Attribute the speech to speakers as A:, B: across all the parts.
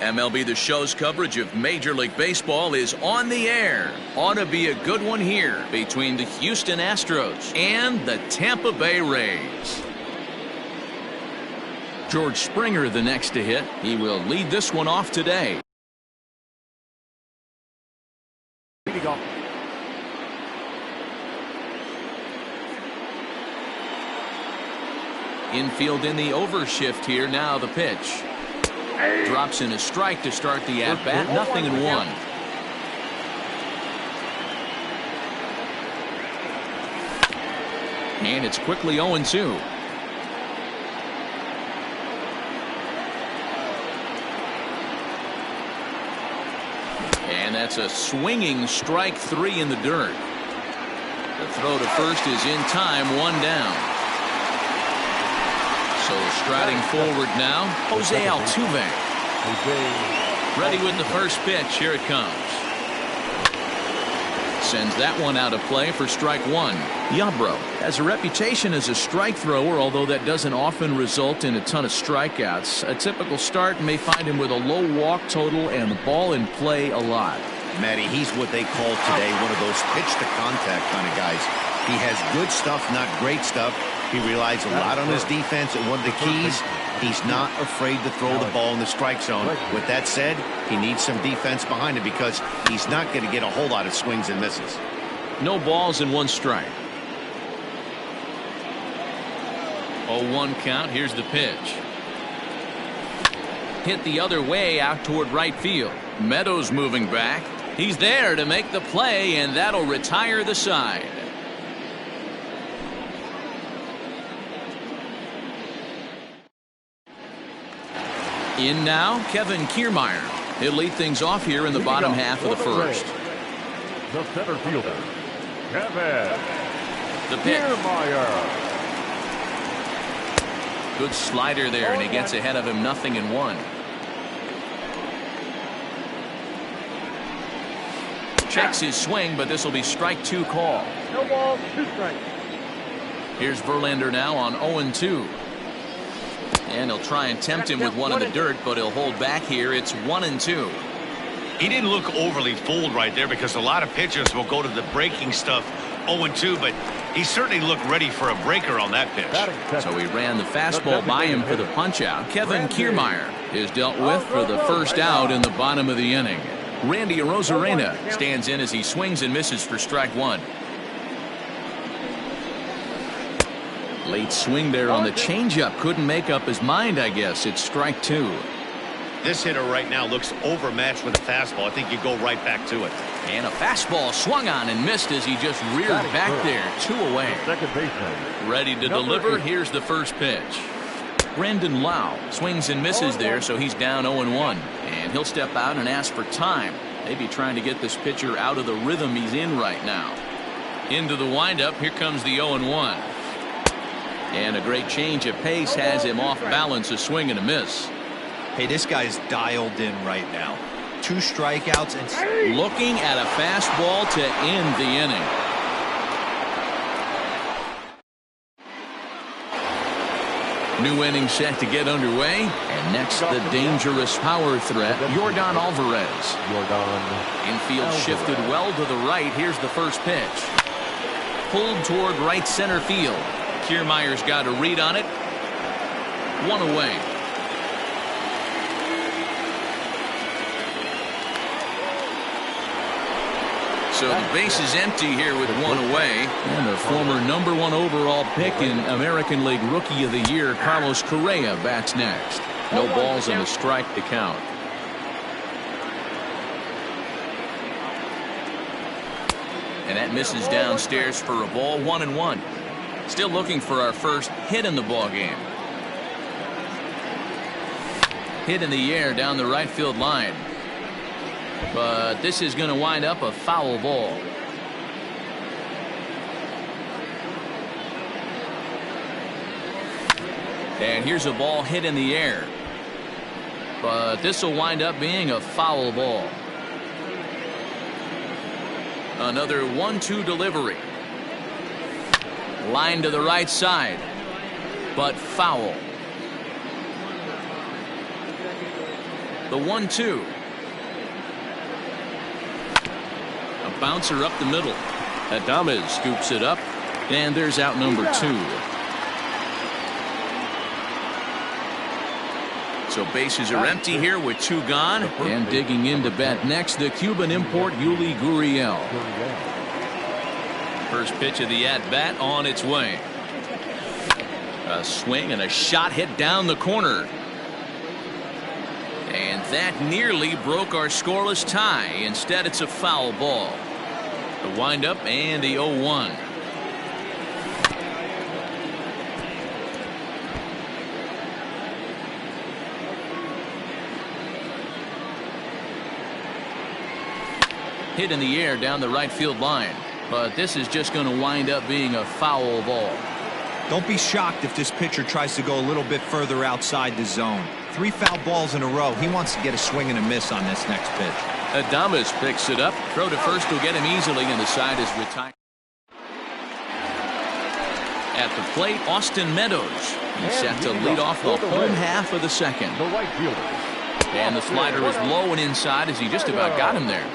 A: MLB The Show's coverage of Major League Baseball is on the air. Ought to be a good one here between the Houston Astros and the Tampa Bay Rays. George Springer the next to hit. He will lead this one off today.
B: Here we go.
A: Infield in the overshift here. Now the pitch. Drops in a strike to start the at-bat. 0-1. And it's quickly 0-2. And that's a swinging strike 3 in the dirt. The throw to first is in time. 1 down. So striding forward now, Jose Altuve. Ready with the first pitch. Here it comes. Sends that one out of play for strike 1. Yabro has a reputation as a strike thrower, although that doesn't often result in a ton of strikeouts. A typical start may find him with a low walk total and the ball in play a lot.
C: Matty, he's what they call today one of those pitch to contact kind of guys. He has good stuff, not great stuff. He relies a lot on his defense, and one of the keys, he's not afraid to throw the ball in the strike zone. With that said, he needs some defense behind him because he's not going to get a whole lot of swings and misses.
A: No balls and 1 strike. 0-1 count. Here's the pitch. Hit the other way out toward right field. Meadows moving back. He's there to make the play, and that'll retire the side. In now, Kevin Kiermaier. He'll lead things off here in the bottom half of the first.
B: The center fielder, Kevin
A: The pitch.
B: Kiermaier.
A: Good slider there, and he gets ahead of him. 0-1. Checks his swing, but this will be strike 2 call.
B: No balls, 2 strikes.
A: Here's Verlander now on 0-2. And he'll try and tempt him with one in the dirt, but he'll hold back here. It's 1-2.
C: He didn't look overly fooled right there because a lot of pitchers will go to the breaking stuff 0-2, but he certainly looked ready for a breaker on that pitch.
A: So he ran the fastball by him for the punch-out. Kevin Kiermaier is dealt with for the first out in the bottom of the inning. Randy Arozarena stands in as he swings and misses for strike 1. Late swing there on the changeup. Couldn't make up his mind, I guess. It's strike 2.
C: This hitter right now looks overmatched with a fastball. I think you go right back to it.
A: And a fastball swung on and missed as he just reared back there. 2 away.
B: Second baseman.
A: Ready to deliver. Here's the first pitch. Brendan Lau swings and misses there, so he's down 0-1. And he'll step out and ask for time. Maybe trying to get this pitcher out of the rhythm he's in right now. Into the windup. Here comes the 0-1. And a great change of pace has him off balance. A swing and a miss.
D: Hey, this guy's dialed in right now. 2 strikeouts and
A: looking at a fastball to end the inning. New inning set to get underway. And next, the dangerous power threat, Yordan Alvarez. Infield shifted well to the right. Here's the first pitch. Pulled toward right center field. Kiermaier's got a read on it. 1 away. So the base is empty here with 1 away. And the former #1 overall pick in American League Rookie of the Year, Carlos Correa, bats next. No balls and a strike to count. And that misses downstairs for a ball. 1-1. Still looking for our first hit in the ball game. Hit in the air down the right field line. But this is going to wind up a foul ball. And here's a ball hit in the air. But this will wind up being a foul ball. Another 1-2 delivery. Line to the right side, but foul. The 1-2. A bouncer up the middle. Adames scoops it up, and there's out number 2. So bases are empty here with 2 gone. And digging in to bat next, the Cuban import Yuli Gurriel. First pitch of the at-bat on its way. A swing and a shot hit down the corner. And that nearly broke our scoreless tie. Instead, it's a foul ball. The windup and the 0-1. Hit in the air down the right field line. But this is just going to wind up being a foul ball.
D: Don't be shocked if this pitcher tries to go a little bit further outside the zone. 3 foul balls in a row. He wants to get a swing and a miss on this next pitch.
A: Adames picks it up. Throw to first will get him easily, and the side is retired. At the plate, Austin Meadows. He's set to lead off the home half of the second.
B: The right fielder.
A: And the slider is low and inside as he just about got him there.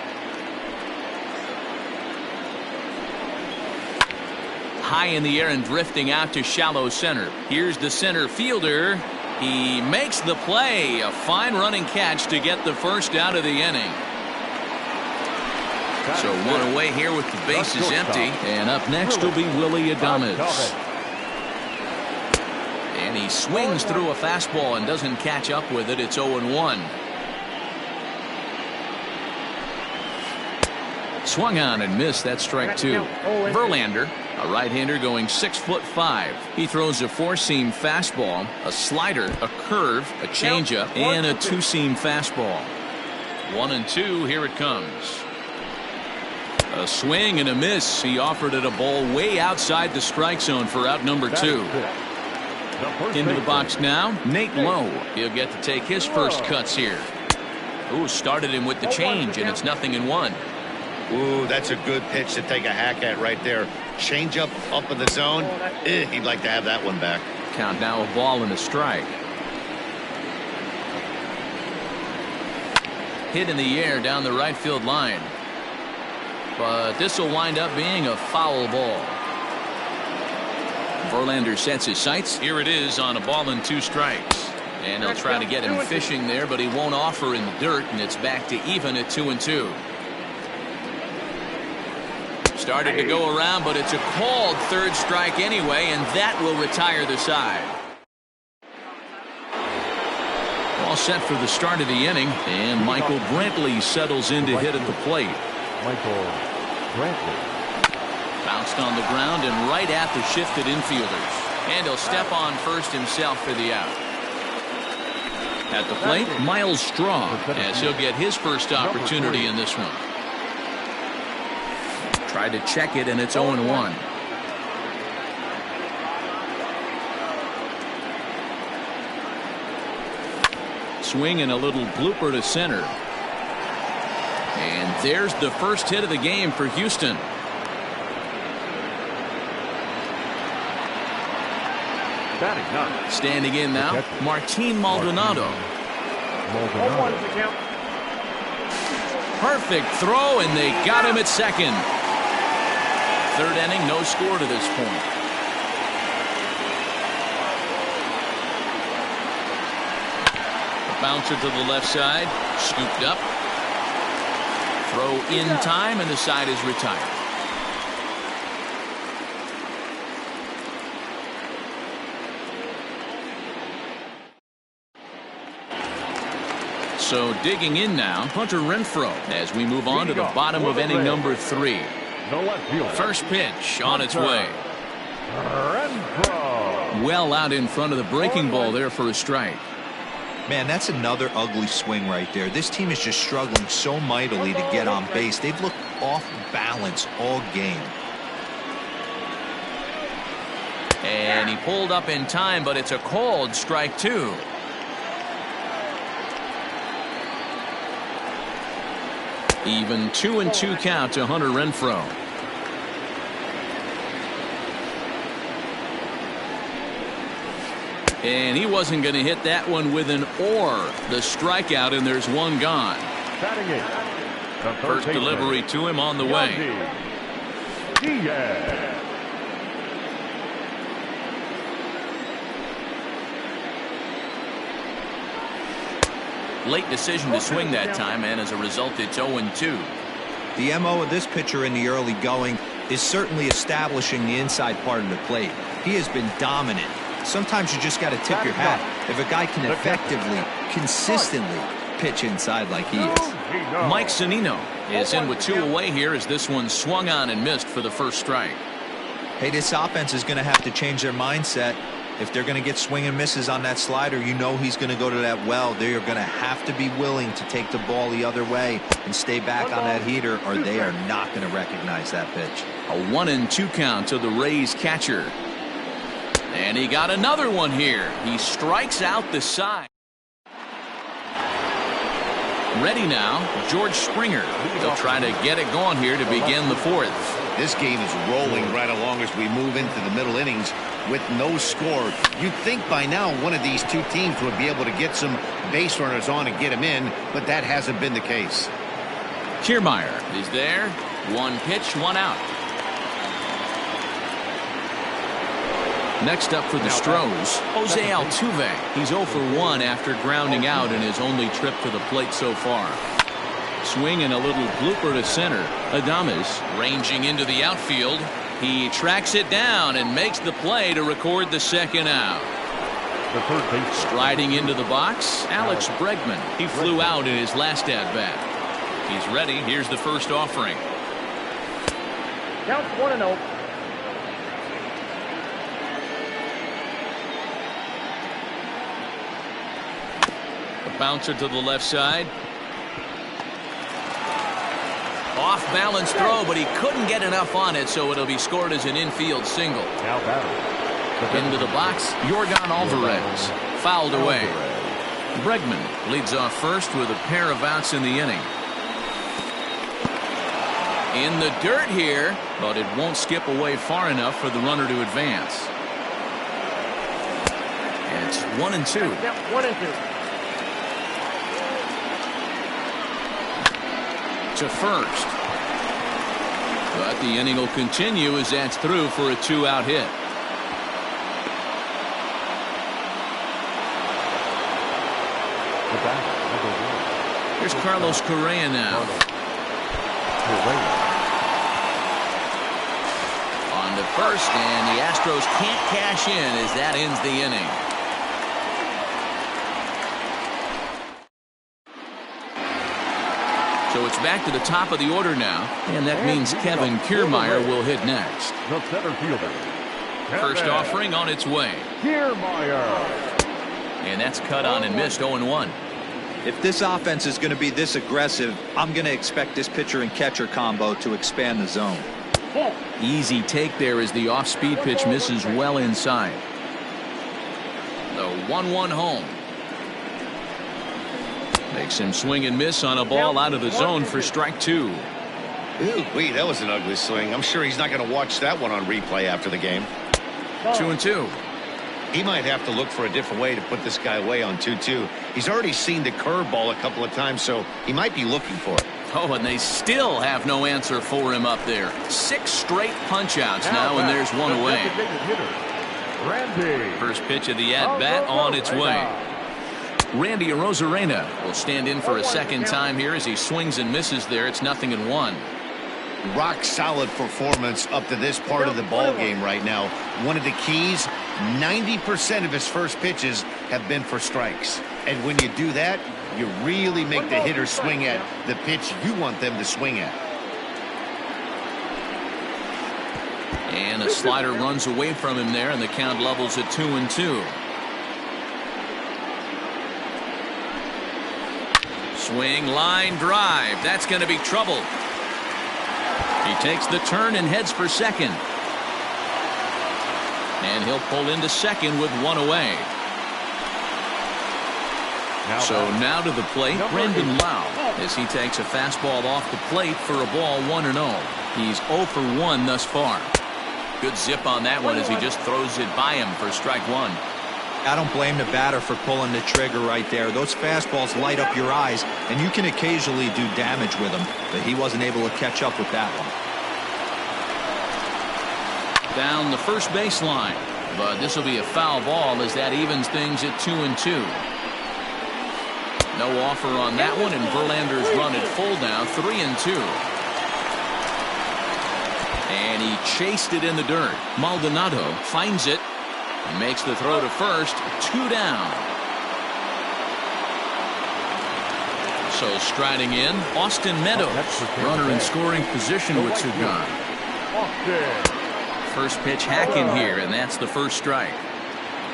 A: High in the air and drifting out to shallow center. Here's the center fielder. He makes the play. A fine running catch to get the first out of the inning. So 1 away here with the bases empty. And up next will be Willie Adames. And he swings through a fastball and doesn't catch up with it. It's 0-1. Swung on and missed. That's strike 2. Verlander, a right-hander going 6'5". He throws a 4-seam fastball, a slider, a curve, a changeup, and a 2-seam fastball. 1-2. Here it comes. A swing and a miss. He offered it a ball way outside the strike zone for out number 2. Into the box now, Nate Lowe. He'll get to take his first cuts here. Ooh, started him with the change, and it's 0-1.
C: Ooh, that's a good pitch to take a hack at right there. Change up in the zone. He'd like to have that one back.
A: Count now a ball and a strike. Hit in the air down the right field line. But this will wind up being a foul ball. Verlander sets his sights. Here it is on a ball and 2 strikes. And they'll try to get him fishing there, but he won't offer in the dirt, and it's back to even at 2-2. Started to go around, but it's a called 3rd strike anyway, and that will retire the side. All set for the start of the inning, and Michael Brantley settles in to hit at the plate.
B: Michael Brantley.
A: Bounced on the ground and right at the shifted infielders. And he'll step on first himself for the out. At the plate, Miles Straw, as he'll get his first opportunity in this one. Tried to check it, and it's 0-1. Swing and a little blooper to center. And there's the first hit of the game for Houston. Standing in now, Martin Maldonado. Perfect throw, and they got him at second. 3rd inning, no score to this point. A bouncer to the left side, scooped up. Throw in time, and the side is retired. So digging in now, Hunter Renfroe, as we move on to the bottom of inning number 3. First pitch on its way. Well out in front of the breaking ball there for a strike.
D: Man, that's another ugly swing right there. This team is just struggling so mightily to get on base. They've looked off balance all game.
A: And he pulled up in time, but it's a called strike 2. Even 2-2 count to Hunter Renfroe. And he wasn't going to hit that one with an or. The strikeout, and there's one gone.
B: Batting it. The
A: First delivery to him on the way.
B: Diaz.
A: Late decision to swing that time, and as a result, it's 0-2.
D: The MO of this pitcher in the early going is certainly establishing the inside part of the plate. He has been dominant. Sometimes you just got to tip your hat if a guy can effectively, consistently pitch inside like he is.
A: Mike Zunino is in with 2 away here as this one swung on and missed for the first strike.
D: Hey, this offense is going to have to change their mindset. If they're going to get swing and misses on that slider, you know he's going to go to that well. They are going to have to be willing to take the ball the other way and stay back on that heater, or they are not going to recognize that pitch.
A: A 1-2 count to the Rays catcher. And he got another one here. He strikes out the side. Ready now, George Springer. They'll try to get it going here to begin the 4th.
C: This game is rolling right along as we move into the middle innings with no score. You'd think by now one of these two teams would be able to get some base runners on and get them in, but that hasn't been the case.
A: Kiermaier is there. 1 pitch, 1 out. Next up for the Stros, Jose Altuve. He's 0 for 1 after grounding out in his only trip to the plate so far. Swing and a little blooper to center. Adames ranging into the outfield. He tracks it down and makes the play to record the second out. Striding into the box, Alex Bregman. He flew out in his last at-bat. He's ready. Here's the first offering.
E: Count 1-0.
A: A bouncer to the left side. Off balance throw, but he couldn't get enough on it, so it'll be scored as an infield single.
B: Now batting.
A: Into the box, Yordan Alvarez. Fouled away. Bregman leads off first with a pair of outs in the inning. In the dirt here, but it won't skip away far enough for the runner to advance. It's 1-2.
E: Yep, 1-2.
A: To first. But the inning will continue as that's through for a 2-out hit. Here's Carlos Correa now. On to first, and the Astros can't cash in as that ends the inning. So it's back to the top of the order now, and that means Kevin Kiermaier will hit next.
B: The center fielder.
A: First offering on its way.
B: Kiermaier.
A: And that's cut on and missed 0-1.
D: If this offense is going to be this aggressive, I'm going to expect this pitcher and catcher combo to expand the zone.
A: Easy take there as the off-speed pitch misses well inside. The 1-1 home. Makes him swing and miss on a ball out of the zone for strike 2.
C: Ooh, wait, that was an ugly swing. I'm sure he's not going to watch that one on replay after the game.
A: 2-2.
C: He might have to look for a different way to put this guy away on 2-2. He's already seen the curveball a couple of times, so he might be looking for it.
A: Oh, and they still have no answer for him up there. 6 straight punch-outs now, and there's one away. First pitch of the at-bat on its way. Randy Arozarena will stand in for a second time here as he swings and misses there. It's 0-1.
C: Rock solid performance up to this part of the ball game right now. One of the keys, 90% of his first pitches have been for strikes. And when you do that, you really make the hitter swing at the pitch you want them to swing at.
A: And a slider runs away from him there, and the count levels at 2-2. Swing, line, drive. That's going to be trouble. He takes the turn and heads for second. And he'll pull into second with one away. So now to the plate, Brandon Lau, as he takes a fastball off the plate for a ball 1-0. He's 0 for 1 thus far. Good zip on that one as he just throws it by him for strike 1.
D: I don't blame the batter for pulling the trigger right there. Those fastballs light up your eyes, and you can occasionally do damage with them, but he wasn't able to catch up with that one.
A: Down the first baseline, but this will be a foul ball as that evens things at 2-2. No offer on that one, and Verlander's run at full now, 3-2. And he chased it in the dirt. Maldonado finds it. He makes the throw to first. 2 down. So striding in, Austin Meadows. Runner in scoring position with 2 gone. First pitch hacking here, and that's the first strike.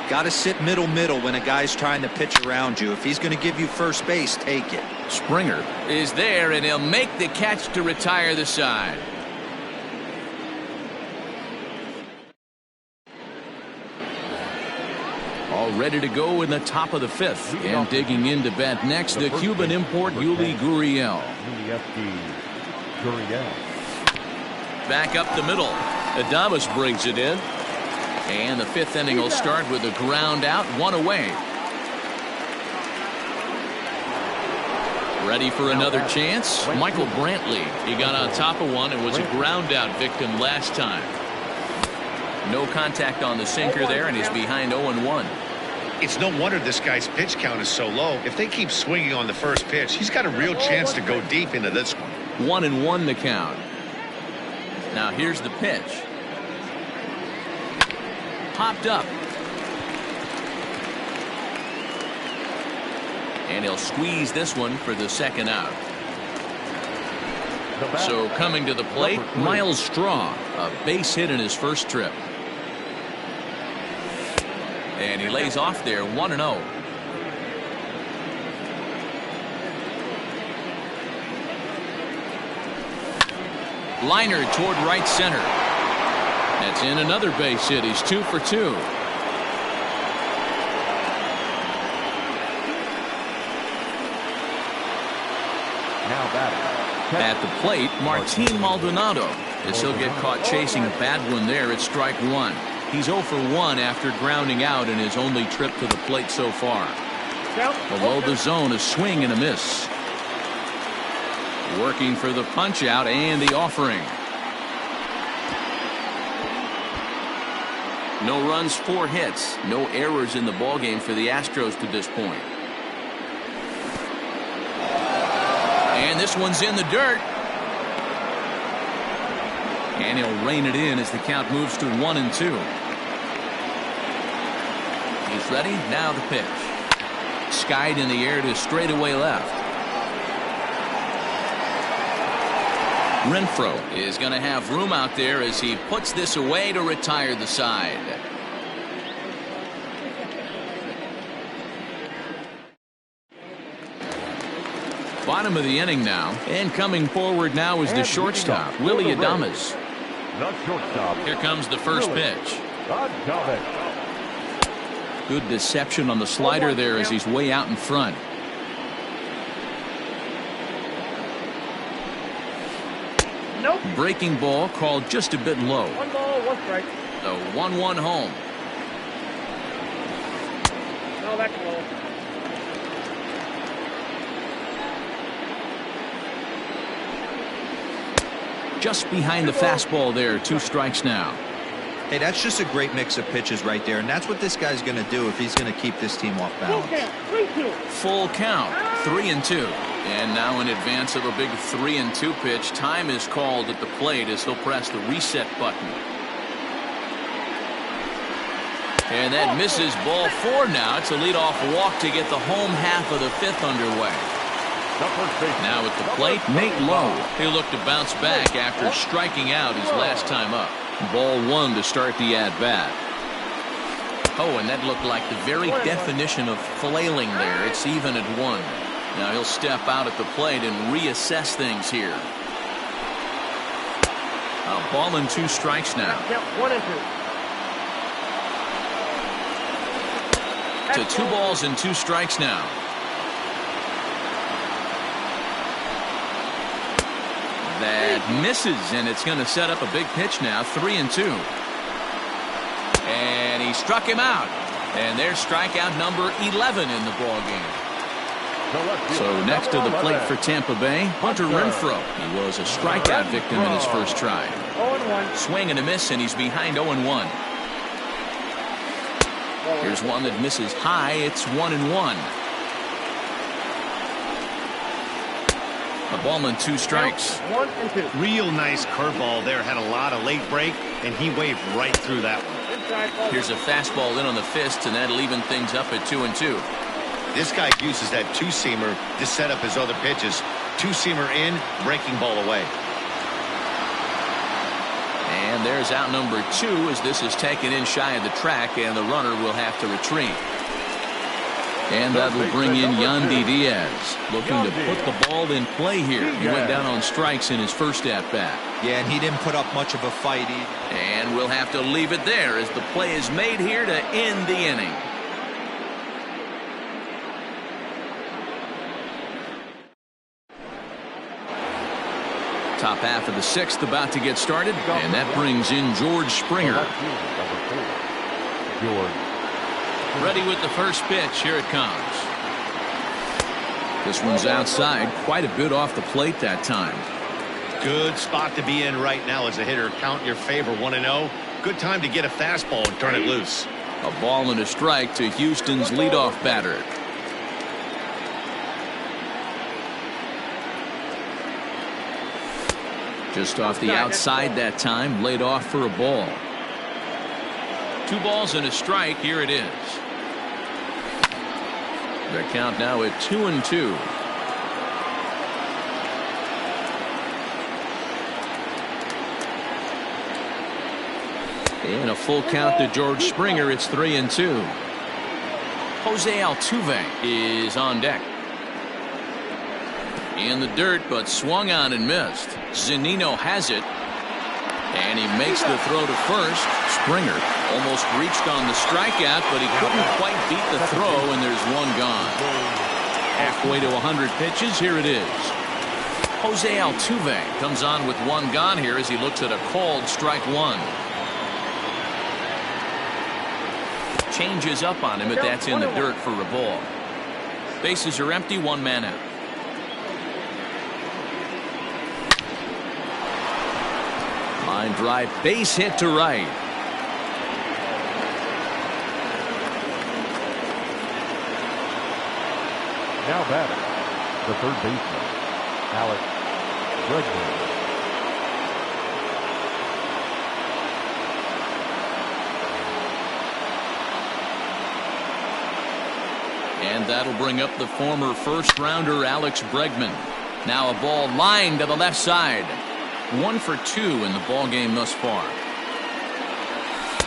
D: Got to sit middle when a guy's trying to pitch around you. If he's going to give you first base, take it.
A: Springer is there, and he'll make the catch to retire the side. All ready to go in the top of the 5th. And digging in to bat next, the Cuban import Yuli Gurriel. Back up the middle. Adames brings it in. And the 5th inning will start with a ground out, 1 away. Ready for another chance? Michael Brantley. He got on top of one and was a ground out victim last time. No contact on the sinker there, and he's behind 0-1.
C: It's no wonder this guy's pitch count is so low. If they keep swinging on the first pitch, he's got a real chance to go deep into this one.
A: 1-1 the count. Now here's the pitch. Popped up. And he'll squeeze this one for the second out. So coming to the plate, Miles Straw, a base hit in his first trip. And he lays off there, 1-0. Liner toward right center. That's in another base hit. He's 2 for 2.
B: Now batting.
A: At the plate, Martin Maldonado. As he'll get caught chasing a bad one there at strike 1. He's 0 for 1 after grounding out in his only trip to the plate so far. Below the zone, a swing and a miss. Working for the punch out and the offering. No runs, 4 hits. No errors in the ballgame for the Astros to this point. And this one's in the dirt. And he'll rein it in as the count moves to 1-2. He's ready. Now the pitch. Skied in the air to straightaway left. Renfroe is going to have room out there as he puts this away to retire the side. Bottom of the inning now, and coming forward now is the shortstop, Willie Adames. Here comes the first pitch. Good deception on the slider there as he's way out in front.
E: Nope.
A: Breaking ball called just a bit low.
E: 1 ball, 1 strike.
A: The 1-1 home.
E: No, that's low.
C: Just behind the fastball there. 2 strikes now.
D: Hey, that's just a great mix of pitches right there, and that's what this guy's going to do if he's going to keep this team off balance.
A: Full count, 3-2. And now in advance of a big 3-2 pitch, time is called at the plate as he'll press the reset button. And that misses ball 4 now. It's a leadoff walk to get the home half of the 5th underway. Now at the plate, Nate Lowe. He'll look to bounce back after striking out his last time up. Ball 1 to start the at-bat. Oh, and that looked like the very definition of flailing there. It's even at 1. Now he'll step out at the plate and reassess things here. A ball and 2 strikes now.
E: 1 and 2.
A: To 2 balls and 2 strikes now. That misses, and it's going to set up a big pitch now. 3-2. And he struck him out. And there's strikeout number 11 in the ball game. So next to the plate for Tampa Bay, Hunter Renfroe. He was a strikeout victim in his first try.
E: 0-1.
A: Swing and a miss, and he's behind 0-1. Here's one that misses high. It's 1-1. A ball and 2 strikes.
E: 1-2.
C: Real nice curveball there. Had a lot of late break, and he waved right through that one.
E: Inside ball.
A: Here's a fastball in on the fist, and that'll even things up at 2-2.
C: This guy uses that two-seamer to set up his other pitches. Two-seamer in, breaking ball away.
A: And there's out number 2 as this is taken in shy of the track, and the runner will have to retreat. And that will bring in Yandy Diaz, looking to put the ball in play here. He went down on strikes in his first at-bat.
D: Yeah, and he didn't put up much of a fight either.
A: And we'll have to leave it there as the play is made here to end the inning. Top half of the 6th about to get started, and that brings in George Springer. Ready with the first pitch. Here it comes. This one's outside, quite a bit off the plate that time.
C: Good spot to be in right now as a hitter. Count your favor 1-0. Good time to get a fastball and turn it loose.
A: A ball and a strike to Houston's leadoff batter. Just off the outside that time, laid off for a ball. 2 balls and a strike. Here it is. The count now at 2-2. And a full count to George Springer. It's 3-2. Jose Altuve is on deck. In the dirt, but swung on and missed. Zunino has it. And he makes the throw to first. Springer almost reached on the strikeout, but he couldn't quite beat the throw, and there's one gone. Halfway to 100 pitches. Here it is. Jose Altuve comes on with 1 gone here as he looks at a called strike 1. Changes up on him, but that's in the dirt for a ball. Bases are empty, 1 man out. Line drive, base hit to right.
B: Now batting, the third baseman, Alex Bregman.
A: And that'll bring up the former first-rounder Alex Bregman. Now a ball lined to the left side. 1 for 2 in the ball game thus far.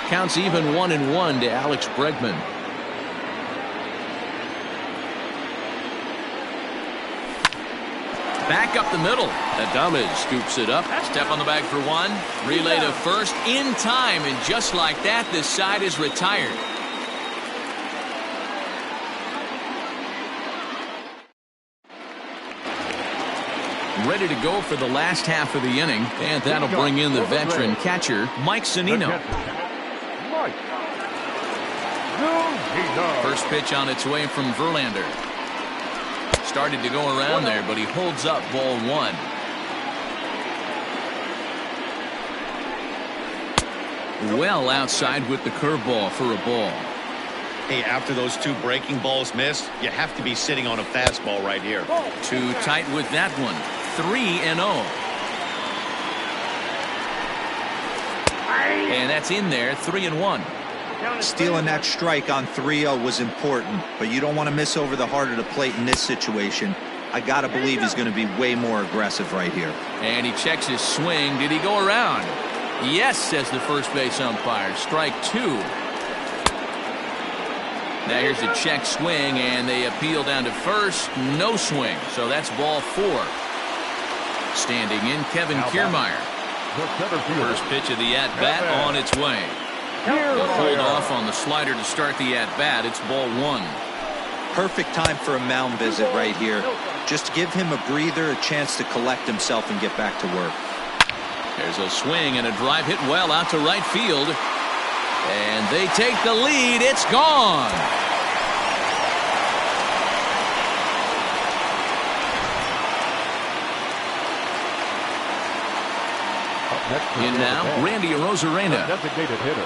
A: Counts even 1-1 to Alex Bregman. Back up the middle. Adames scoops it up. Step on the bag for 1. Relay to first in time, and just like that, this side is retired. Ready to go for the last half of the inning, and that'll bring in the veteran catcher, Mike Zunino. First pitch on its way from Verlander. Started to go around there, but he holds up ball 1. Well outside with the curveball for a ball.
C: Hey, after those 2 breaking balls missed, you have to be sitting on a fastball right here.
A: Too tight with that one. 3-0. And that's in there. 3-1.
D: Stealing that strike on 3-0 was important, but you don't want to miss over the heart of the plate in this situation. I gotta believe he's going to be way more aggressive right here.
A: And he checks his swing. Did he go around? Yes, says the first base umpire. Strike 2. Now here's a check swing, and they appeal down to first. No swing, so that's ball 4. Standing in, Kevin Kiermaier. First pitch of the at-bat on its way. The hold off on the slider to start the at-bat. It's ball 1.
D: Perfect time for a mound visit right here. Just give him a breather, a chance to collect himself and get back to work.
A: There's a swing and a drive hit well out to right field. And they take the lead. It's gone. In now, Randy Arozarena.
B: Designated hitter.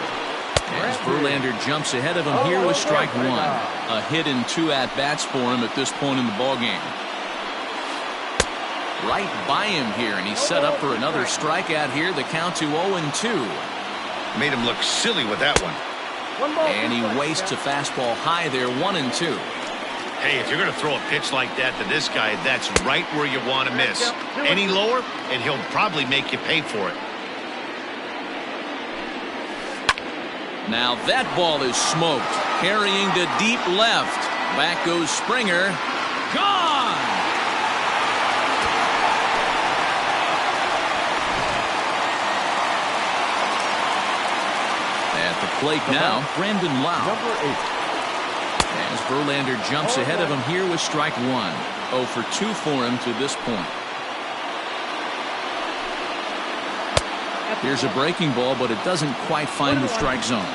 A: As Verlander jumps ahead of him here with strike one. A hit and 2 at-bats for him at this point in the ballgame. Right by him here, and he's set up for another strikeout here. The count to 0-2.
C: Made him look silly with that one.
A: And he wastes a fastball high there, 1-2.
C: Hey, if you're going to throw a pitch like that to this guy, that's right where you want to miss. Any lower, and he'll probably make you pay for it.
A: Now that ball is smoked. Carrying to deep left. Back goes Springer. Gone! At the plate now, Brandon Lau.
B: Number 8.
A: As Verlander jumps ahead of him here with strike one. 0 for 2 for him to this point. Here's a breaking ball, but it doesn't quite find the strike zone.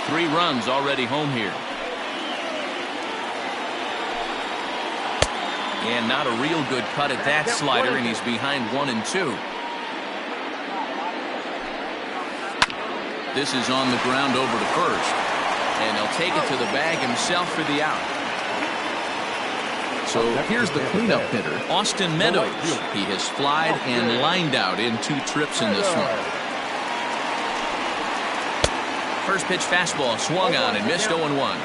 A: Three runs already home here. And not a real good cut at that slider, and he's behind 1-2. This is on the ground over to first. And he'll take it to the bag himself for the out. So here's the cleanup hitter, Austin Meadows. He has flied and lined out in 2 trips in this one. First pitch fastball swung on and missed 0-1.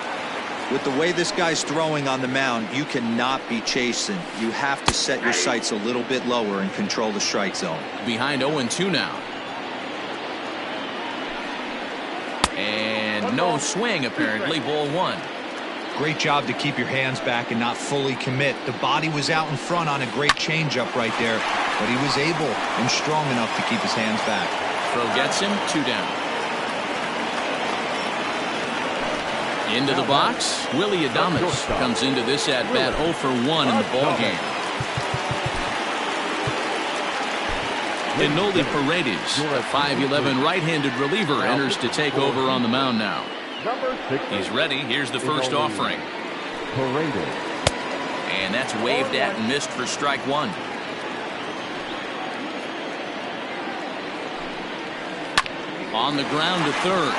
D: With the way this guy's throwing on the mound, you cannot be chasing. You have to set your sights a little bit lower and control the strike zone.
A: Behind 0-2 now. And no swing, apparently. Ball 1.
D: Great job to keep your hands back and not fully commit. The body was out in front on a great changeup right there, but he was able and strong enough to keep his hands back.
A: Throw gets him, 2 down. Into the box, Willie Adames comes into this at-bat 0 for 1 in the ballgame. Enoli Paredes, a 5'11" right-handed reliever, enters to take over on the mound now. He's ready. Here's the first offering. And that's waved at and missed for strike 1. On the ground to third.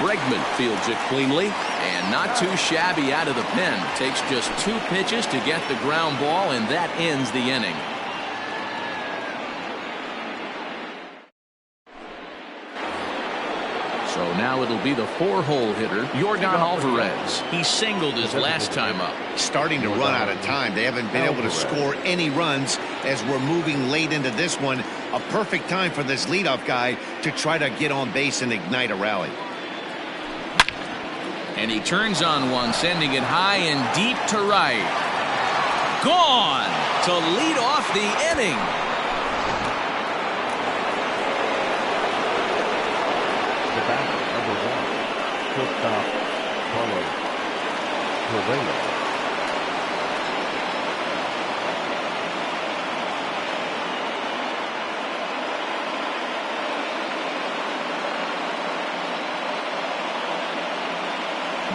A: Bregman fields it cleanly and not too shabby out of the pen. Takes just 2 pitches to get the ground ball, and that ends the inning. So now it'll be the 4-hole hitter, Yordan Alvarez. He singled his last time up.
C: Starting to run out of time. They haven't been able to score any runs as we're moving late into this one. A perfect time for this leadoff guy to try to get on base and ignite a rally.
A: And he turns on one, sending it high and deep to right. Gone to lead off the inning.
B: Shortstop Carlos Correa.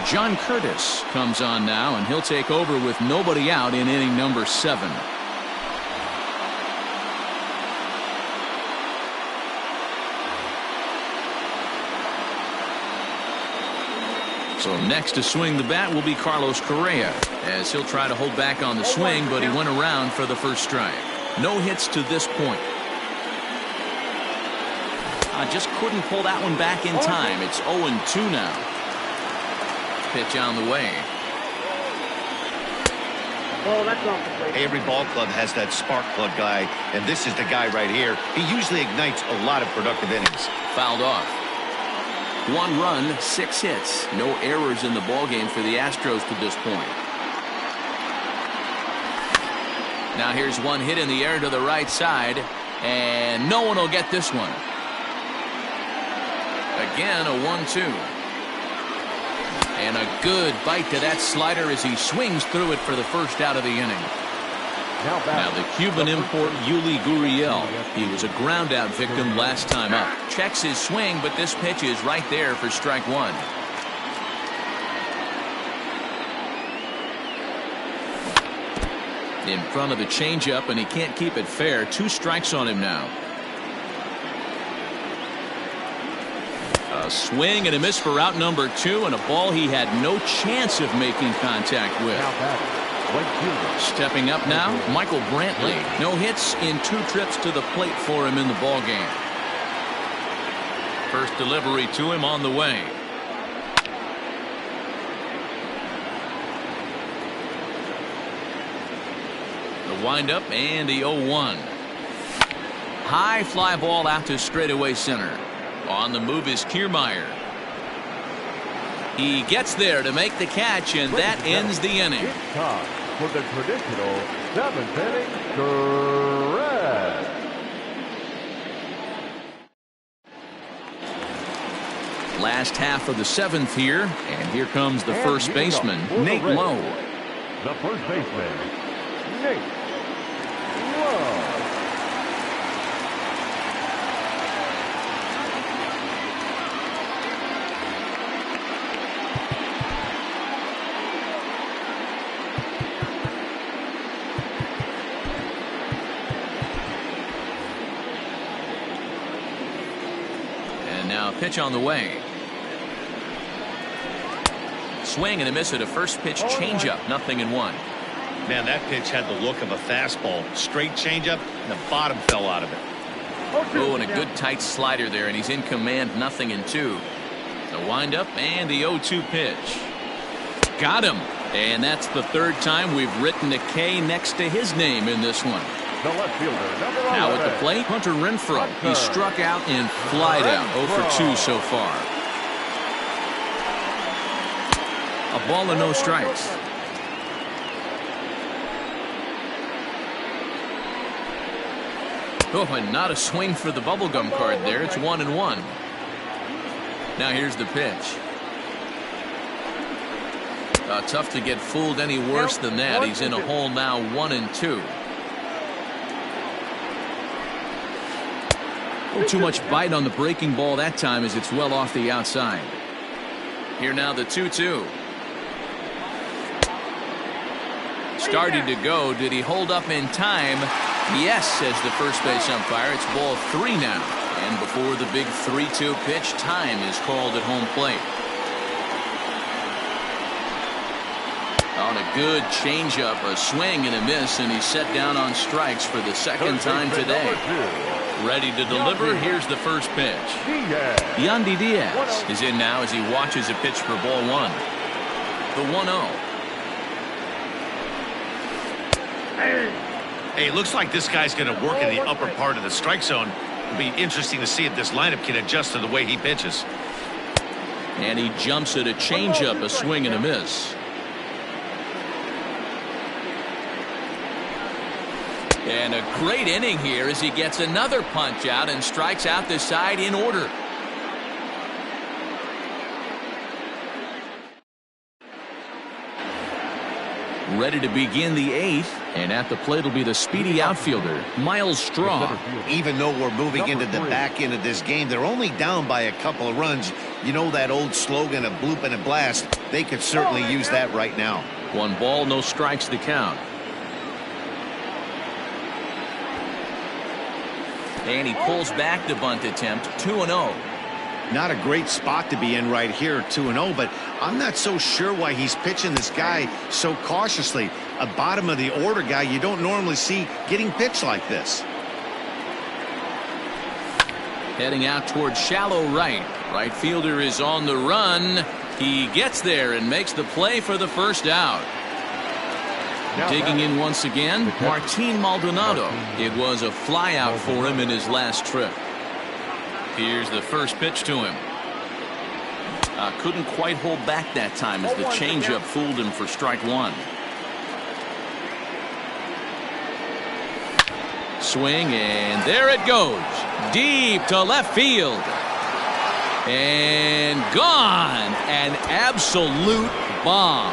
A: John Curtis comes on now, and he'll take over with nobody out in inning number 7. So next to swing the bat will be Carlos Correa, as he'll try to hold back on the swing, but he went around for the first strike. No hits to this point. Just couldn't pull that one back in time. It's 0-2 now. Pitch on the way.
E: Oh, that's off the plate.
C: Every ball club has that spark plug guy, and this is the guy right here. He usually ignites a lot of productive innings.
A: Fouled off. 1 run, 6 hits. No errors in the ballgame for the Astros to this point. Now here's one hit in the air to the right side, and no one will get this one. Again, a 1-2. And a good bite to that slider as he swings through it for the first out of the inning. Now the Cuban import Yuli Gurriel. He was a ground out victim last time up. Checks his swing, but this pitch is right there for strike one. In front of the changeup, and he can't keep it fair. 2 strikes on him now. A swing and a miss for out number 2, and a ball he had no chance of making contact with. Stepping up now, Michael Brantley. No hits in 2 trips to the plate for him in the ball game. First delivery to him on the way. The windup and the 0-1. High fly ball out to straightaway center. On the move is Kiermaier. He gets there to make the catch, and that ends the inning.
B: It's time for the traditional 7th inning stretch.
A: Last half of the 7th here, and here comes the first baseman, Nate Lowe.
B: The first baseman, Nate Lowe.
A: Pitch on the way. Swing and a miss at a first pitch changeup. 0-1.
C: Man, that pitch had the look of a fastball. Straight changeup, and the bottom fell out of it.
A: Oh, and a good tight slider there, and he's in command. 0-2. The windup and the 0-2 pitch. Got him. And that's the 3rd time we've written a K next to his name in this one.
B: The left fielder, number
A: Now
B: 11.
A: at the plate, Hunter Renfroe. He struck out and flied out. 0 for 2 so far. A ball and no strikes. Oh, and not a swing for the bubblegum card there. It's 1-1. Now here's the pitch. Tough to get fooled any worse than that. He's in a hole now. 1-2. Too much bite on the breaking ball that time as it's well off the outside. Here now the 2-2. Starting to go. Did he hold up in time? Yes, says the first base umpire. It's ball 3 now. And before the big 3-2 pitch, time is called at home plate. On a good changeup, a swing and a miss, and he's set down on strikes for the 2nd time today. Ready to deliver. Here's the first pitch. Yandy Diaz is in now as he watches a pitch for ball 1. The 1-0.
C: Hey, looks like this guy's going to work in the upper part of the strike zone. It'll be interesting to see if this lineup can adjust to the way he pitches.
A: And he jumps at a changeup, a swing and a miss. And a great inning here as he gets another punch out and strikes out the side in order. Ready to begin the 8th, and at the plate will be the speedy outfielder, Miles Straw.
C: Even though we're moving into the back end of this game, they're only down by a couple of runs. You know that old slogan, a bloop and a blast. They could certainly use that right now.
A: 1 ball, no strikes to count. And he pulls back the bunt attempt. 2-0.
C: Not a great spot to be in right here, 2-0, but I'm not so sure why he's pitching this guy so cautiously. A bottom of the order guy you don't normally see getting pitched like this.
A: Heading out towards shallow right. Right fielder is on the run. He gets there and makes the play for the first out. Digging in once again, Martin Maldonado. It was a fly out for him in his last trip. Here's the first pitch to him. Couldn't quite hold back that time as the changeup fooled him for strike 1. Swing, and there it goes. Deep to left field. And gone. An absolute bomb.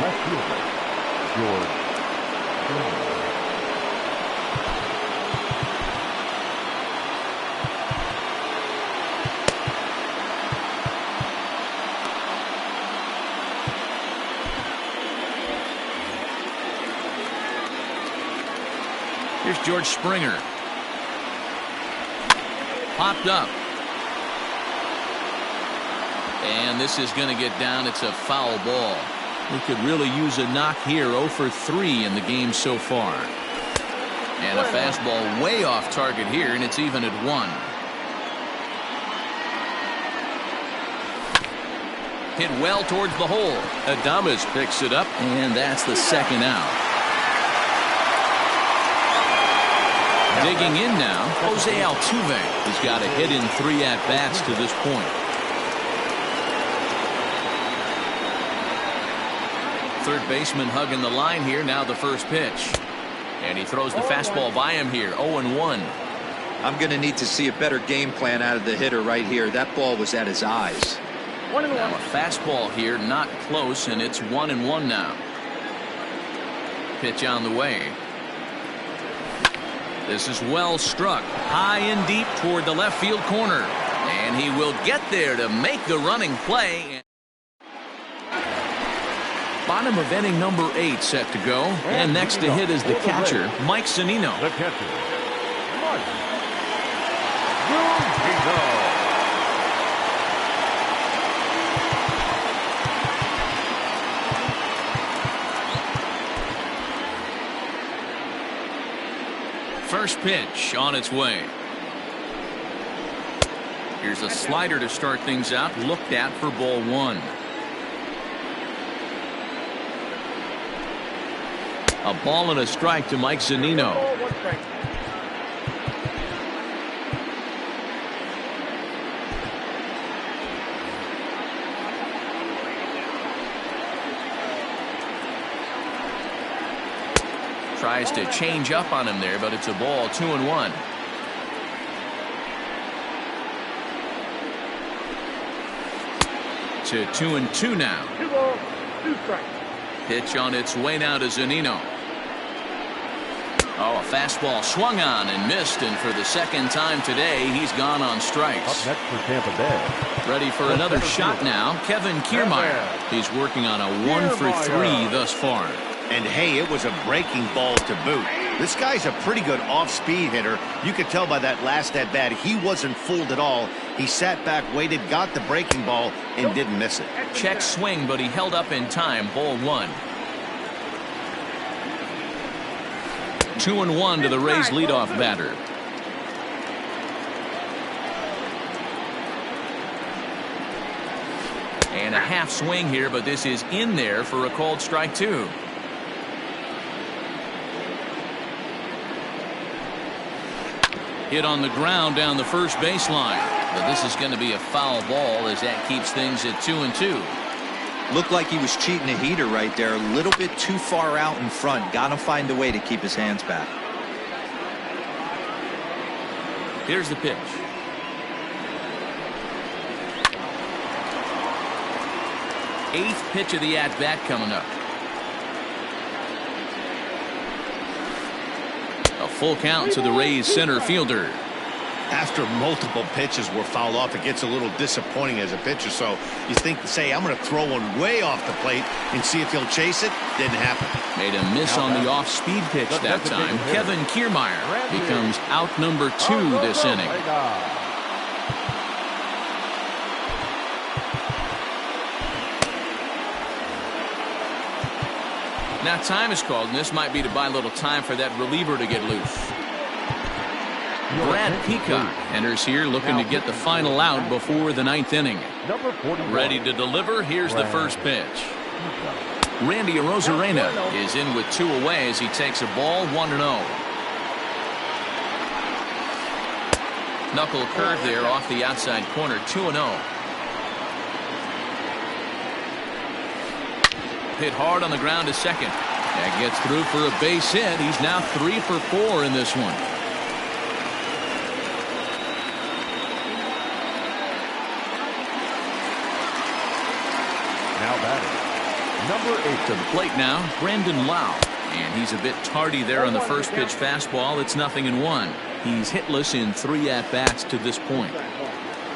B: left fielder, George.
A: Here's George Springer. Popped up. And this is going to get down. It's a foul ball. We could really use a knock here. 0 for 3 in the game so far. And a fastball way off target here, and it's even at 1. Hit well towards the hole. Adames picks it up, and that's the second out. Digging in now, Jose Altuve has got a hit in 3 at-bats to this point. Third baseman hugging the line here. Now the first pitch. And he throws the fastball by him here. 0-1.
D: I'm going to need to see a better game plan out of the hitter right here. That ball was at his eyes.
A: Now a fastball here, not close, and it's 1-1 now. Pitch on the way. This is well struck. High and deep toward the left field corner. And he will get there to make the running play. Bottom of inning number 8 set to go. And next to hit is the catcher, Mike Zunino.
B: The catcher, Mike Zunino.
A: First pitch on its way. Here's a slider to start things out. Looked at for ball 1. A ball and a strike to Mike Zunino. Tries to change up on him there, but it's a ball. 2-1. To 2-2 now.
E: 2 balls, 2 strikes.
A: Pitch on its way now to Zunino. Oh, a fastball swung on and missed, and for the second time today, he's gone on strikes.
B: Up next for Tampa Bay.
A: Ready for another shot now, Kevin Kiermaier. He's working on a 1 for 3 thus far.
C: And hey, it was a breaking ball to boot. This guy's a pretty good off-speed hitter. You could tell by that last at-bat he wasn't fooled at all. He sat back, waited, got the breaking ball, and didn't miss it.
A: Check swing, but he held up in time. Ball 1. 2-1 to the Rays leadoff batter. And a half swing here, but this is in there for a called strike 2. Hit on the ground down the first baseline. But this is going to be a foul ball as that keeps things at 2-2.
D: Looked like he was cheating a heater right there. A little bit too far out in front. Got to find a way to keep his hands back.
A: Here's the pitch. Eighth pitch of the at-bat coming up. A full count to the Rays center fielder.
C: After multiple pitches were fouled off, it gets a little disappointing as a pitcher. So you think, say, I'm going to throw one way off the plate and see if he'll chase it. Didn't happen.
A: Made a miss on the off-speed pitch that time. Kevin Kiermaier becomes out number 2 this inning. Now time is called, and this might be to buy a little time for that reliever to get loose. Brad Peacock enters here looking to get the final out before the 9th inning. Ready to deliver. Here's the first pitch. Randy Arozarena is in with 2 away as he takes a ball 1-0. Knuckle curve there off the outside corner. 2-0. Hit hard on the ground to second. That gets through for a base hit. He's now 3 for 4 in this one.
B: Now batting, Number 8.
A: To the plate now, Brandon Lau. And he's a bit tardy there on the first pitch fastball. It's 0-1. He's hitless in 3 at-bats to this point.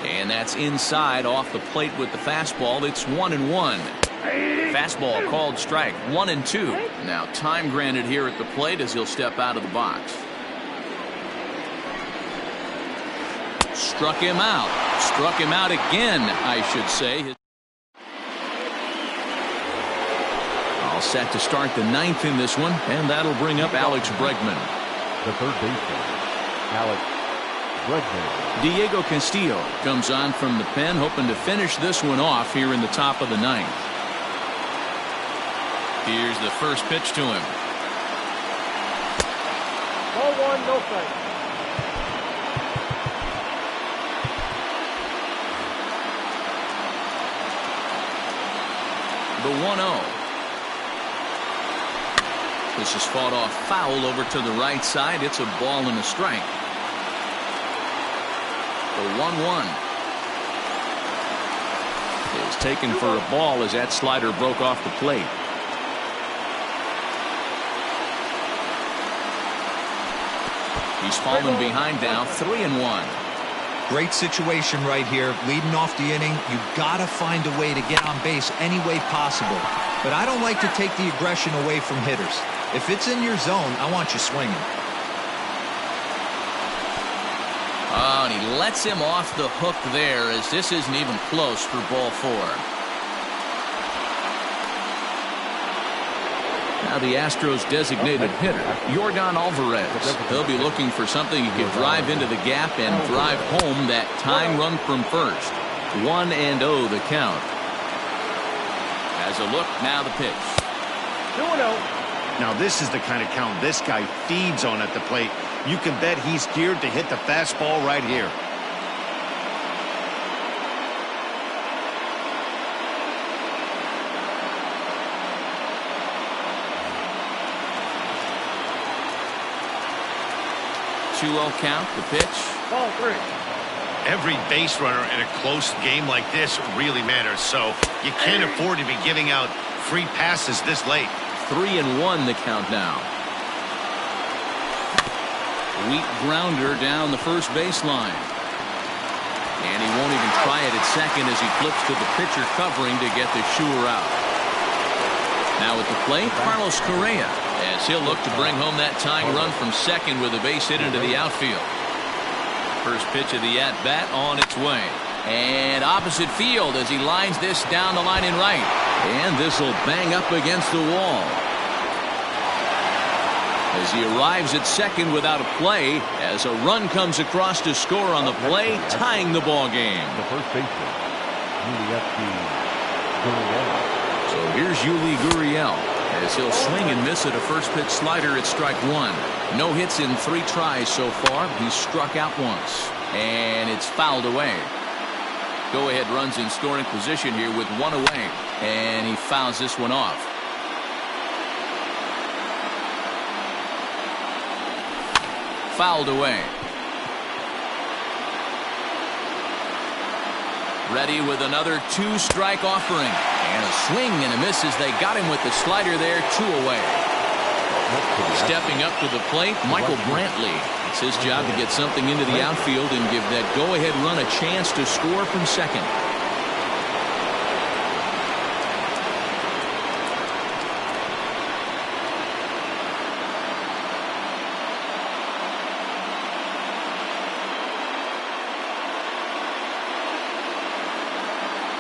A: And that's inside off the plate with the fastball. It's 1-1. Fastball called strike. 1-2. Now time granted here at the plate as he'll step out of the box. Struck him out. Struck him out again, I should say. All set to start the 9th in this one, and that'll bring up Alex Bregman.
B: The third baseman, Alex Bregman.
A: Diego Castillo comes on from the pen, hoping to finish this one off here in the top of the 9th. Here's the first pitch to him.
E: 0-1, no strike.
A: The 1-0. This is fought off foul over to the right side. It's a ball and a strike. The 1-1 is taken for a ball as that slider broke off the plate. He's fallen behind now, 3-1.
D: Great situation right here, leading off the inning. You gotta find a way to get on base any way possible. But I don't like to take the aggression away from hitters. If it's in your zone, I want you swinging.
A: Oh, and he lets him off the hook there as this isn't even close for ball 4. Now the Astros designated hitter, Yordan Alvarez. He'll be looking for something he can drive into the gap and drive home that tying run from first. 1-0 the count. As a look, now the pitch.
E: 2-0.
C: Now this is the kind of count this guy feeds on at the plate. You can bet he's geared to hit the fastball right here.
A: Count, the pitch.
E: Ball 3.
C: Every base runner in a close game like this really matters, so you can't afford to be giving out free passes this late.
A: 3-1 the count now. Weak grounder down the first baseline. And he won't even try it at second as he flips to the pitcher covering to get the sure out. Now at the plate, Carlos Correa, as he'll look to bring home that tying run from second with a base hit into the outfield. First pitch of the at-bat on its way. And opposite field as he lines this down the line in right. And this will bang up against the wall. As he arrives at second without a play, as a run comes across to score on the play, tying the ball game.
B: The first baseman, Gurriel.
A: So here's Yuli Gurriel as he'll swing and miss at a first pitch slider at strike 1. No hits in 3 tries so far. He's struck out once, and it's fouled away. Go ahead runs in scoring position here with 1 away, and he fouls this one off. Fouled away. Ready with another 2-strike offering. And a swing and a miss as they got him with the slider there, 2 away. Stepping up to the plate, Michael Brantley. It's his job to get something into the outfield and give that go-ahead run a chance to score from second.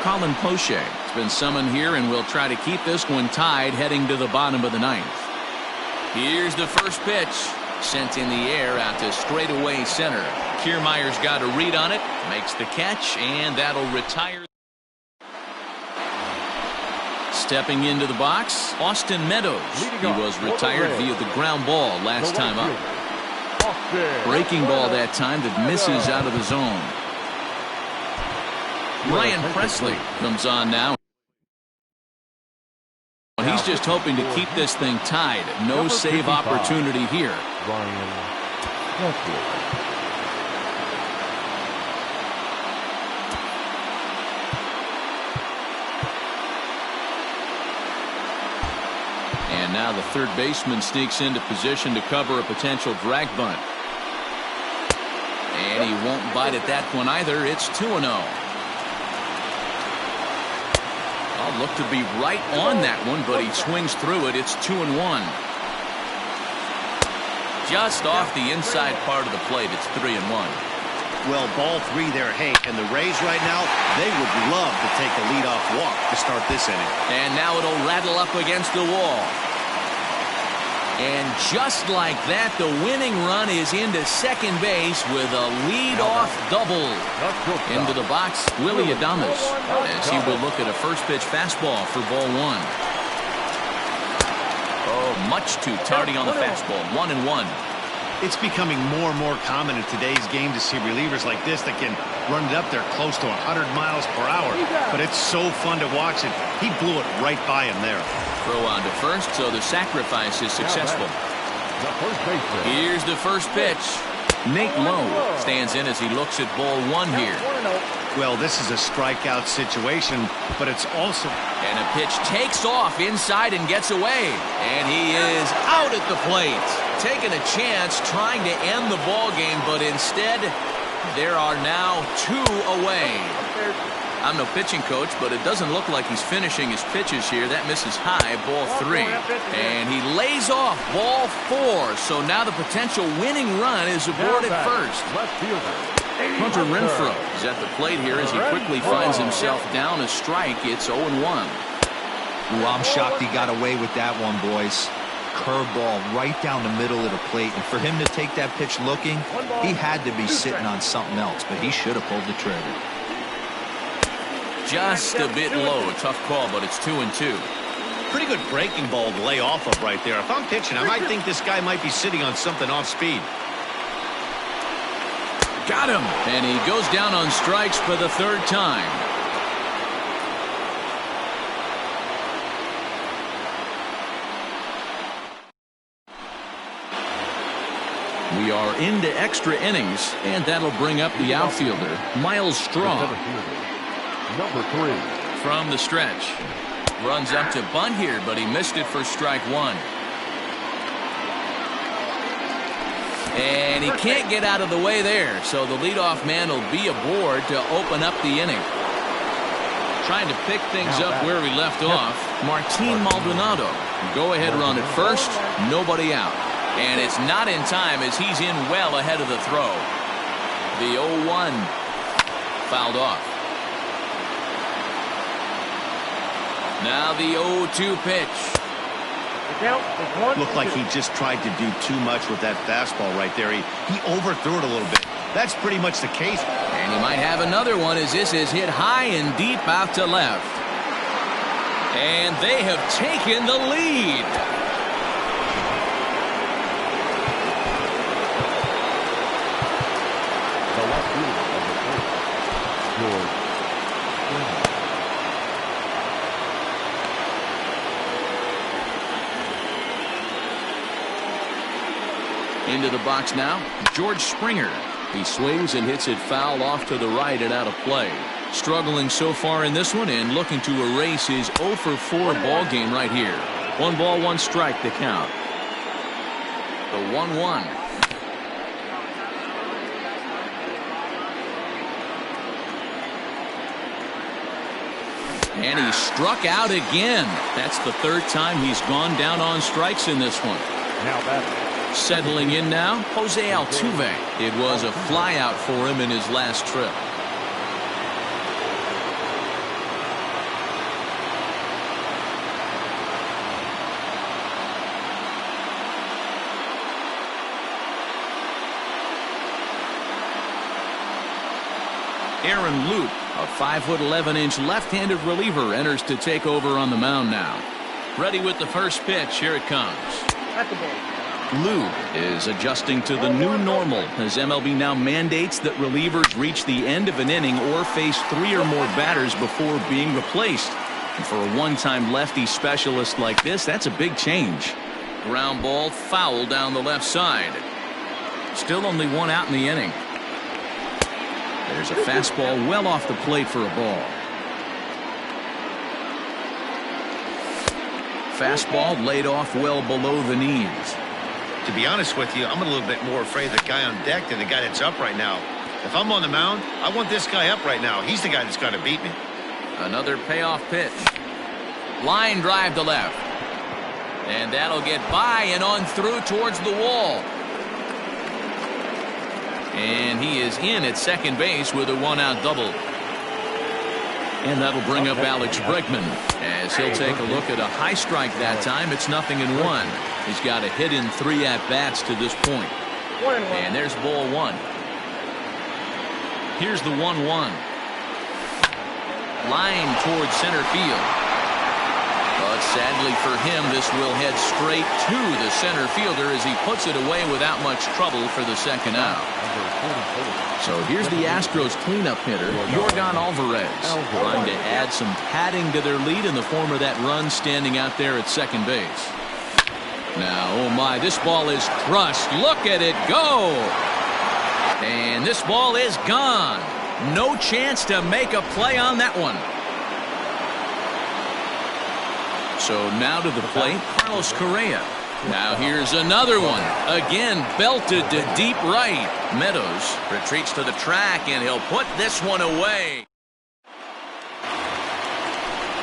A: Colin Poche has been summoned here and will try to keep this one tied heading to the bottom of the 9th. Here's the first pitch. Sent in the air out to straightaway center. Kiermaier's got a read on it. Makes the catch, and that'll retire. Stepping into the box, Austin Meadows. He was retired via the ground ball last time up. Breaking ball that time that misses out of the zone. Ryan Presley comes on now. He's just hoping to keep this thing tied. No save opportunity here.
B: Ryan Presley.
A: And now the third baseman sneaks into position to cover a potential drag bunt. And he won't bite at that one either. It's 2-0. I'll look to be right on that one, but he swings through it. It's 2-1. Just off the inside part of the plate. It's 3-1.
C: Well, ball 3 there. Hey, and the Rays right now, they would love to take a leadoff walk to start this inning.
A: And now it'll rattle up against the wall. And just like that, the winning run is into second base with a leadoff double. Into the box, Willie Adames, as he will look at a first pitch fastball for ball 1. Oh, much too tardy on the fastball. 1-1.
C: It's becoming more and more common in today's game to see relievers like this that can run it up there close to 100 miles per hour. But it's so fun to watch it. He blew it right by him there.
A: Throw on to first, so the sacrifice is successful. Here's the first pitch. Nate Lowe stands in as he looks at ball 1 here.
C: Well, this is a strikeout situation, but it's also...
A: And a pitch takes off inside and gets away. And he is out at the plate. Taking a chance, trying to end the ball game, but instead, there are now 2 away. I'm no pitching coach, but it doesn't look like he's finishing his pitches here. That misses high, ball 3. And he lays off ball 4. So now the potential winning run is aboard at first. Hunter Renfroe is at the plate here as he quickly finds himself down a strike. It's 0-1.
D: Ooh, I'm shocked he got away with that one, boys. Curveball right down the middle of the plate, and for him to take that pitch looking, he had to be sitting on something else, but he should have pulled the trigger.
A: Just a bit low. A tough call, but it's 2-2.
C: Pretty good breaking ball to lay off of right there. If I'm pitching, I might think this guy might be sitting on something off speed.
A: Got him, and he goes down on strikes for the 3rd time. We are into extra innings, and that'll bring up the outfielder, Miles Straw.
B: Number 3.
A: From the stretch. Runs up to bunt here, but he missed it for strike 1. And he can't get out of the way there, so the leadoff man will be aboard to open up the inning. Trying to pick things up where we left off, Martin Maldonado. Go ahead run at first, nobody out. And it's not in time as he's in well ahead of the throw. The 0-1 fouled off. Now the 0-2 pitch.
C: Looked like he just tried to do too much with that fastball right there. He overthrew it a little bit. That's pretty much the case.
A: And he might have another one as this is hit high and deep out to left. And they have taken the lead.
B: The left fielder of the first, George.
A: Into the box now, George Springer. He swings and hits it foul off to the right and out of play. Struggling so far in this one and looking to erase his 0-for-4 ball game right here. 1 ball, 1 strike to count. The 1-1. And he struck out again. That's the 3rd time he's gone down on strikes in this one.
B: Now batting.
A: Settling in now, Jose Altuve. It was a flyout for him in his last trip. Aaron Loup, a 5'11" left-handed reliever, enters to take over on the mound now. Ready with the first pitch. Here it comes.
E: At the ball.
A: Lou is adjusting to the new normal as MLB now mandates that relievers reach the end of an inning or face 3 or more batters before being replaced. And for a one-time lefty specialist like this, that's a big change. Ground ball foul down the left side. Still only 1 out in the inning. There's a fastball well off the plate for a ball. fastball laid off well below the knees.
C: To be honest with you, I'm a little bit more afraid of the guy on deck than the guy that's up right now. If I'm on the mound, I want this guy up right now. He's the guy that's got to beat me.
A: Another payoff pitch. Line drive to left. And that'll get by and on through towards the wall. And he is in at second base with a one-out double. And that'll bring up Alex Bregman as he'll take a look at a high strike that time. It's 0-1. He's got a hit in 3 at-bats to this point. And there's ball 1. Here's the 1-1. Line towards center field. But sadly for him, this will head straight to the center fielder as he puts it away without much trouble for the second out. So here's the Astros cleanup hitter, Yordan Alvarez, trying to add some padding to their lead in the form of that run standing out there at second base. Now, oh my, this ball is crushed. Look at it go. And this ball is gone. No chance to make a play on that one. So now to the plate, Carlos Correa. Now here's another one. Again, belted to deep right. Meadows retreats to the track, and he'll put this one away.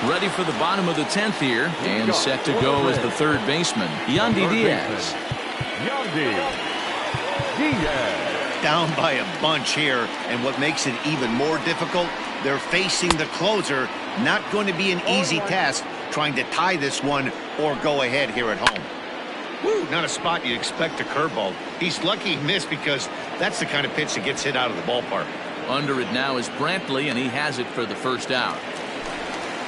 A: Ready for the bottom of the 10th here, and set to go as the third baseman, Yandy Diaz.
B: Yandy Diaz.
C: Down by a bunch here, and what makes it even more difficult, they're facing the closer. Not going to be an easy task trying to tie this one or go ahead here at home. Woo, not a spot you'd expect a curveball. He's lucky he missed because that's the kind of pitch that gets hit out of the ballpark.
A: Under it now is Brantley, and he has it for the first out.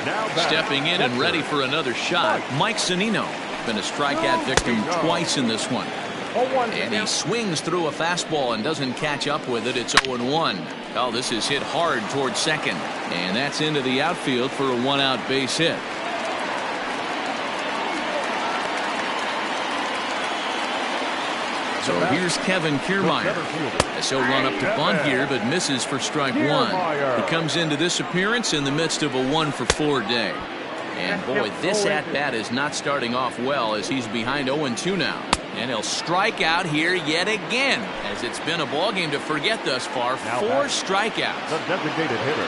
B: Now
A: stepping in and ready for another shot, Mike Zunino. Been a strikeout victim twice in this one. And he swings through a fastball and doesn't catch up with it. It's 0-1. Oh, this is hit hard towards second. And that's into the outfield for a one-out base hit. So here's Kevin Kiermaier as he'll run up to bunt here, but misses for strike 1. He comes into this appearance in the midst of a 1-for-4 day. And boy, this at-bat is not starting off well as he's behind 0-2 now. And he'll strike out here yet again, as it's been a ball game to forget thus far. 4 strikeouts.
B: The designated hitter,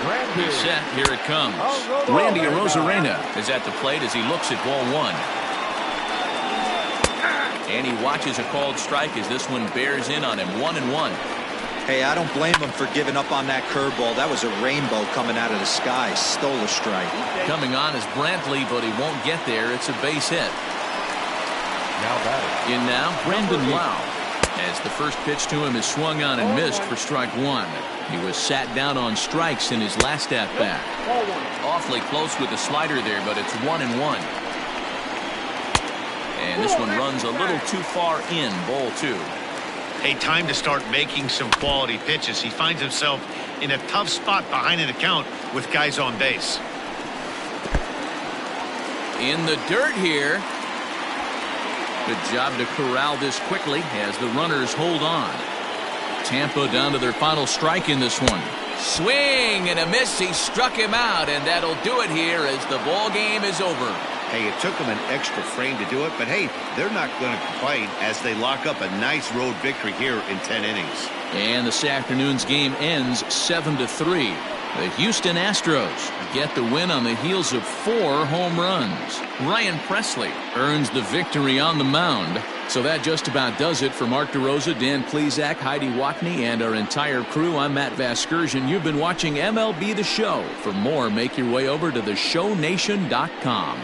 B: Randy.
A: He's set. Here it comes. Randy Arozarena is at the plate as he looks at ball 1. And he watches a called strike as this one bears in on him. 1-1.
D: Hey, I don't blame him for giving up on that curveball. That was a rainbow coming out of the sky. Stole a strike.
A: Coming on is Brantley, but he won't get there. It's a base hit.
B: Now batting.
A: In now, Brandon Lau. As the first pitch to him is swung on and missed for strike 1. He was sat down on strikes in his last at-bat. Awfully close with the slider there, but it's 1-1. And this one runs a little too far in, ball 2.
C: Hey, time to start making some quality pitches. He finds himself in a tough spot behind an account with guys on base.
A: In the dirt here. Good job to corral this quickly as the runners hold on. Tampa down to their final strike in this one. Swing and a miss. He struck him out, and that'll do it here as the ball game is over.
C: Hey, it took them an extra frame to do it, but hey, they're not going to complain as they lock up a nice road victory here in 10 innings.
A: And this afternoon's game ends 7-3. The Houston Astros get the win on the heels of 4 home runs. Ryan Presley earns the victory on the mound. So that just about does it for Mark DeRosa, Dan Plesac, Heidi Watney, and our entire crew. I'm Matt Vasgersian. You've been watching MLB The Show. For more, make your way over to theshownation.com.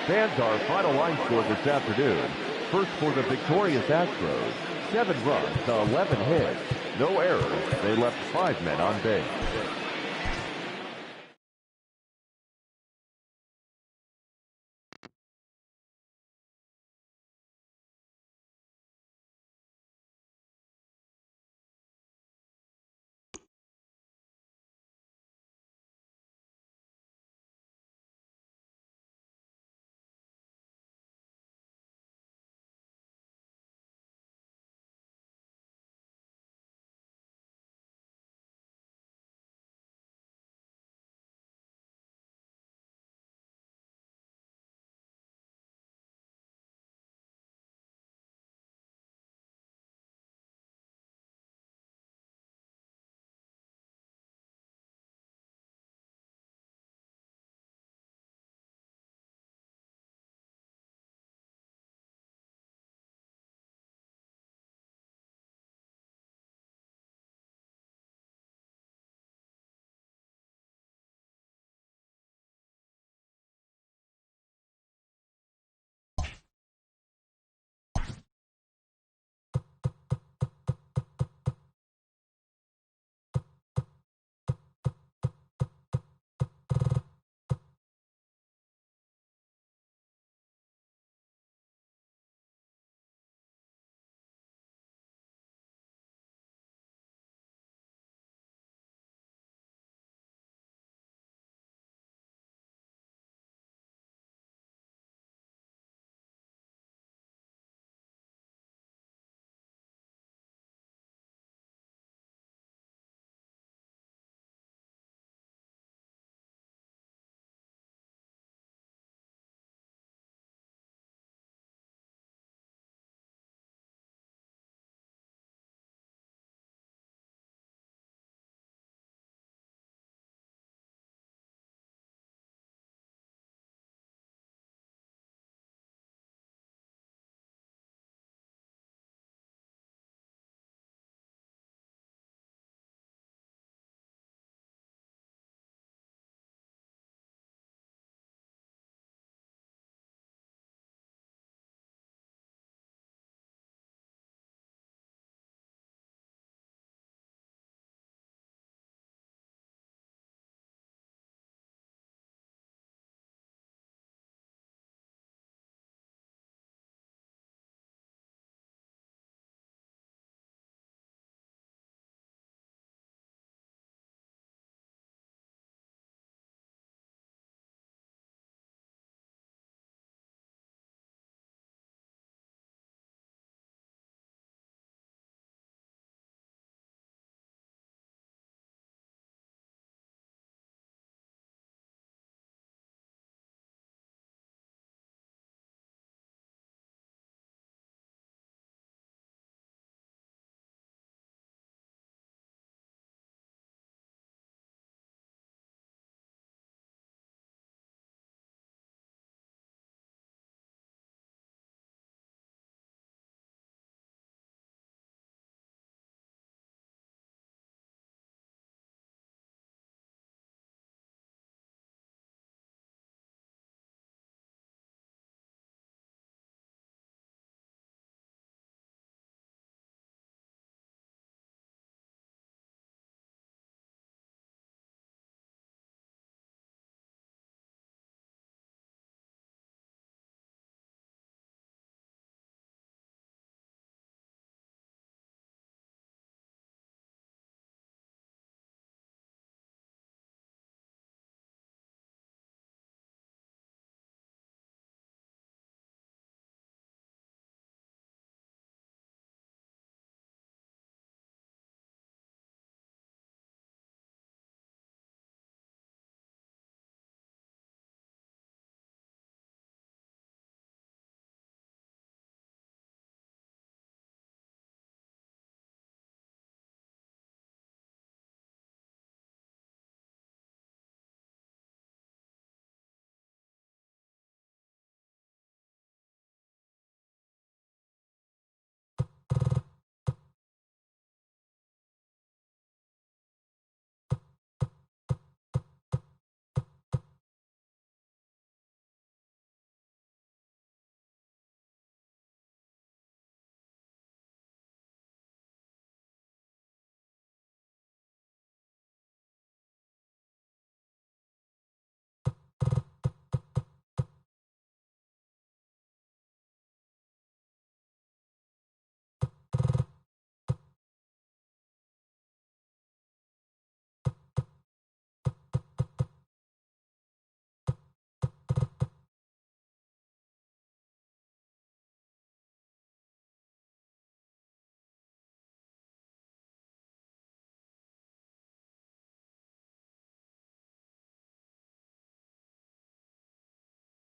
B: Fans, our final line score this afternoon. First for the victorious Astros, 7 runs, 11 hits, no errors. They left 5 men on base.